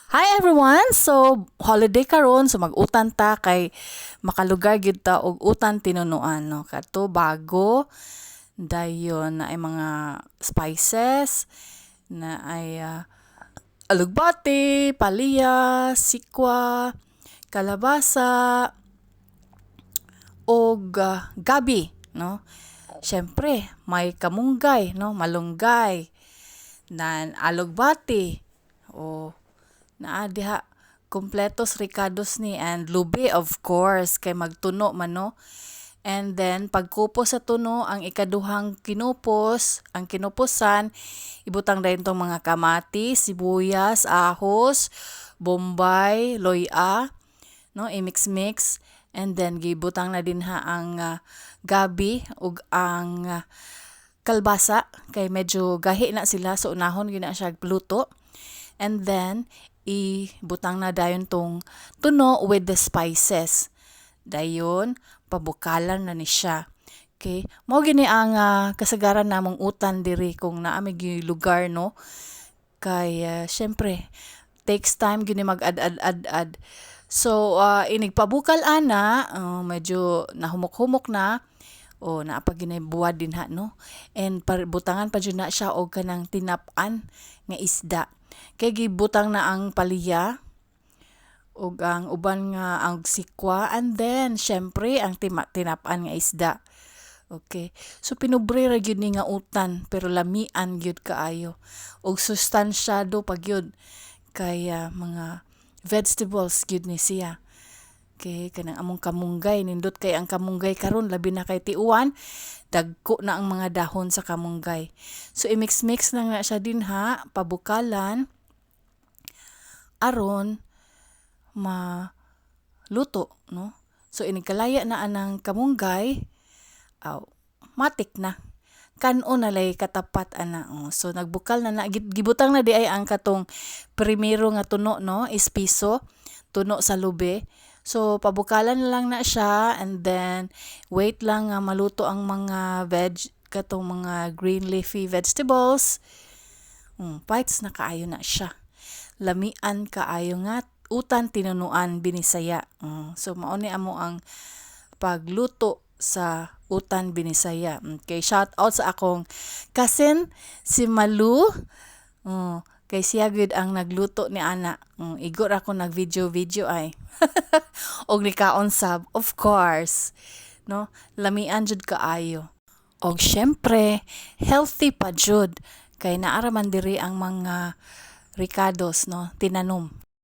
Hi everyone! So, holiday karon so mag-utan ta kay makalugar gyud ta og utan tinunuan no. Kadto bago dayon na ay mga spices na ay alugbati, palaya, sikwa, kalabasa og gabi no. Syempre, may kamunggay no, malunggay, nan alugbati o naa diha kompletos ricados ni and lubi of course kay magtuno man no. And then pagkupos sa tuno ang ikaduhang kinupos, ang kinupusan ibutang dayon tong mga kamatis, sibuyas, ahos, bombay, loya no, i-mix and then gibutang na din ha ang gabi ug ang kalbasa kay medyo gahi na sila so unahon gyud na siya luto. And then ibutang na dayon tong tuno with the spices. Dayon pabukalan na ni siya. Okay? Mao gini ang kasagaran namong utan diri kung naa may lugar no. Kay syempre takes time gini mag-add. So inigpabukal ana medyo nahumok-humok na o naapa ginay buwad din ha no. And butangan pa jud na siya og kanang tinap-an nga isda. Kay gibutang na ang palya ug ang uban nga ang sikwa and then syempre ang tinap-an nga isda. Okay. So pinubre ra gyud ni nga utan pero lamian gyud kaayo. Og sustansyado pa gyud kay mga vegetables gyud ni siya. Okay, kanang among kamunggay nindot kay ang kamunggay karon labi na kay tiuan dagko na ang mga dahon sa kamunggay. So i-mix lang na siya din ha, pabukalan aron maluto no. So inikalaya na anang kamunggay matik na kanon na lay katapat ana. So nagbukal na gibutang na di ay ang katong primero nga tuno no, ispiso, tuno sa lube. So pabukalan na lang na siya and then wait lang nga maluto ang mga katong mga green leafy vegetables. Bites na kaayo na siya. Lamian kaayo nga utan tinunuan binisaya. So mao ni amo ang pagluto sa utan binisaya. Okay, shout out sa akong cousin si Malu. Kay siya gud ang nagluto ni ana. Igor ako nag-video ay. Og nikaon sab, of course. No, lamian jud kaayo. Og syempre, healthy pa jud kay naara man diri ang mga ricados no, tinanom.